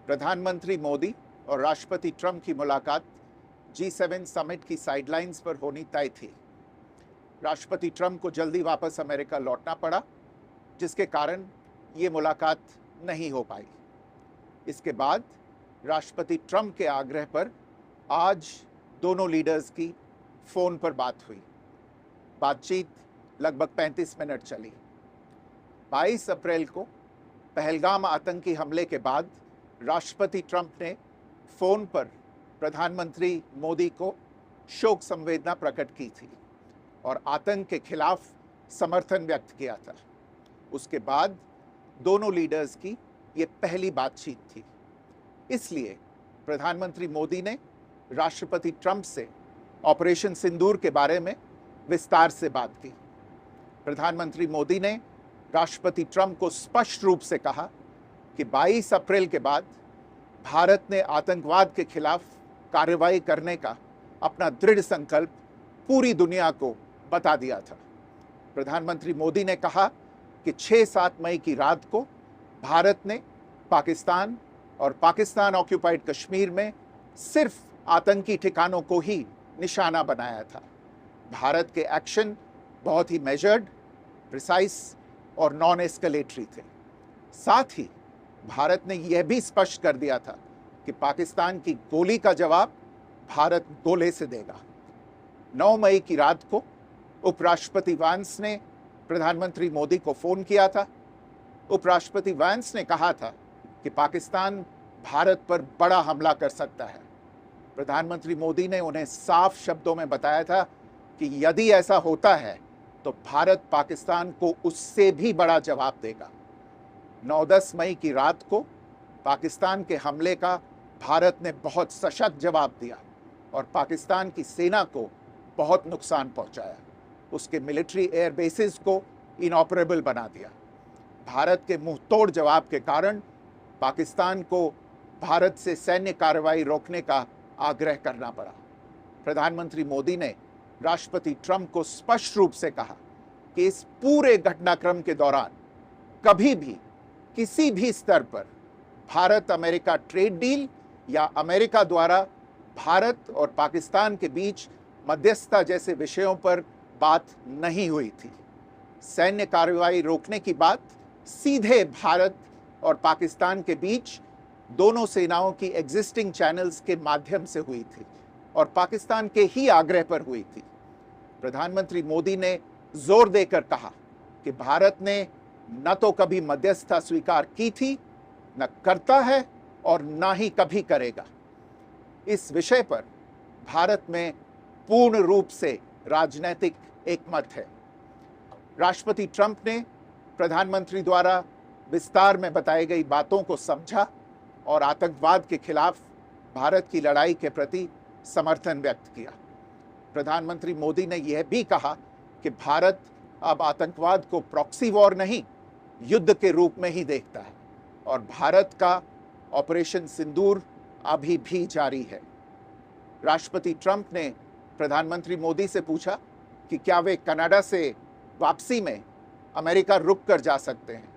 प्रधानमंत्री मोदी और राष्ट्रपति ट्रंप की मुलाकात G7 समिट की साइडलाइंस पर होनी तय थी। राष्ट्रपति ट्रंप को जल्दी वापस अमेरिका लौटना पड़ा, जिसके कारण ये मुलाकात नहीं हो पाई। इसके बाद राष्ट्रपति ट्रंप के आग्रह पर आज दोनों लीडर्स की फ़ोन पर बात हुई। बातचीत लगभग 35 मिनट चली। 22 अप्रैल को पहलगाम आतंकी हमले के बाद राष्ट्रपति ट्रंप ने फ़ोन पर प्रधानमंत्री मोदी को शोक संवेदना प्रकट की थी और आतंक के खिलाफ समर्थन व्यक्त किया था। उसके बाद दोनों लीडर्स की ये पहली बातचीत थी। इसलिए प्रधानमंत्री मोदी ने राष्ट्रपति ट्रंप से ऑपरेशन सिंदूर के बारे में विस्तार से बात की। प्रधानमंत्री मोदी ने राष्ट्रपति ट्रंप को स्पष्ट रूप से कहा कि 22 अप्रैल के बाद भारत ने आतंकवाद के खिलाफ कार्रवाई करने का अपना दृढ़ संकल्प पूरी दुनिया को बता दिया था। प्रधानमंत्री मोदी ने कहा कि 6-7 मई की रात को भारत ने पाकिस्तान और पाकिस्तान ऑक्यूपाइड कश्मीर में सिर्फ आतंकी ठिकानों को ही निशाना बनाया था। भारत के एक्शन बहुत ही मेजर्ड, प्रिसाइज और नॉन एस्केलेटरी थे। साथ ही भारत ने यह भी स्पष्ट कर दिया था कि पाकिस्तान की गोली का जवाब भारत गोले से देगा। 9 मई की रात को उपराष्ट्रपति वैंस ने प्रधानमंत्री मोदी को फ़ोन किया था। उपराष्ट्रपति वैंस ने कहा था कि पाकिस्तान भारत पर बड़ा हमला कर सकता है। प्रधानमंत्री मोदी ने उन्हें साफ शब्दों में बताया था कि यदि ऐसा होता है तो भारत पाकिस्तान को उससे भी बड़ा जवाब देगा। 9-10 मई की रात को पाकिस्तान के हमले का भारत ने बहुत सशक्त जवाब दिया और पाकिस्तान की सेना को बहुत नुकसान पहुंचाया। उसके मिलिट्री एयर बेसिस को इनऑपरेबल बना दिया। भारत के मुंहतोड़ जवाब के कारण पाकिस्तान को भारत से सैन्य कार्रवाई रोकने का आग्रह करना पड़ा। प्रधानमंत्री मोदी ने राष्ट्रपति ट्रंप को स्पष्ट रूप से कहा कि इस पूरे घटनाक्रम के दौरान कभी भी किसी भी स्तर पर भारत अमेरिका ट्रेड डील या अमेरिका द्वारा भारत और पाकिस्तान के बीच मध्यस्थता जैसे विषयों पर बात नहीं हुई थी। सैन्य कार्रवाई रोकने की बात सीधे भारत और पाकिस्तान के बीच दोनों सेनाओं की एग्जिस्टिंग चैनल्स के माध्यम से हुई थी और पाकिस्तान के ही आग्रह पर हुई थी। प्रधानमंत्री मोदी ने जोर देकर कहा कि भारत ने न तो कभी मध्यस्थता स्वीकार की थी, न करता है और न ही कभी करेगा। इस विषय पर भारत में पूर्ण रूप से राजनीतिक एकमत है। राष्ट्रपति ट्रंप ने प्रधानमंत्री द्वारा विस्तार में बताई गई बातों को समझा और आतंकवाद के खिलाफ भारत की लड़ाई के प्रति समर्थन व्यक्त किया। प्रधानमंत्री मोदी ने यह भी कहा कि भारत अब आतंकवाद को प्रॉक्सी वॉर नहीं, युद्ध के रूप में ही देखता है और भारत का ऑपरेशन सिंदूर अभी भी जारी है। राष्ट्रपति ट्रंप ने प्रधानमंत्री मोदी से पूछा कि क्या वे कनाडा से वापसी में अमेरिका रुक कर जा सकते हैं।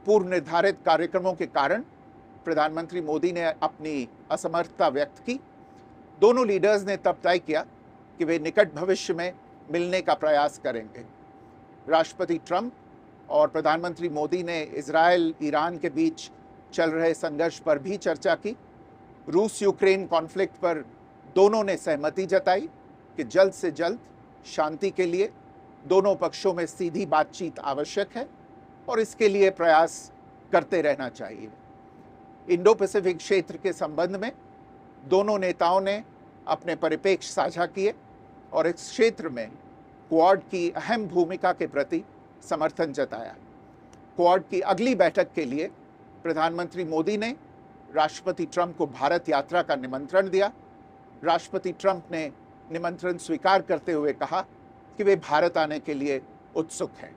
पूर्व निर्धारित कार्यक्रमों के कारण प्रधानमंत्री मोदी ने अपनी असमर्थता व्यक्त की। दोनों लीडर्स ने तब तय किया कि वे निकट भविष्य में मिलने का प्रयास करेंगे। राष्ट्रपति ट्रंप और प्रधानमंत्री मोदी ने इजरायल ईरान के बीच चल रहे संघर्ष पर भी चर्चा की। रूस यूक्रेन कॉन्फ्लिक्ट पर दोनों ने सहमति जताई कि जल्द से जल्द शांति के लिए दोनों पक्षों में सीधी बातचीत आवश्यक है और इसके लिए प्रयास करते रहना चाहिए। इंडो पैसिफिक क्षेत्र के संबंध में दोनों नेताओं ने अपने परिप्रेक्ष्य साझा किए और इस क्षेत्र में क्वाड की अहम भूमिका के प्रति समर्थन जताया। क्वाड की अगली बैठक के लिए प्रधानमंत्री मोदी ने राष्ट्रपति ट्रंप को भारत यात्रा का निमंत्रण दिया। राष्ट्रपति ट्रंप ने निमंत्रण स्वीकार करते हुए कहा कि वे भारत आने के लिए उत्सुक हैं।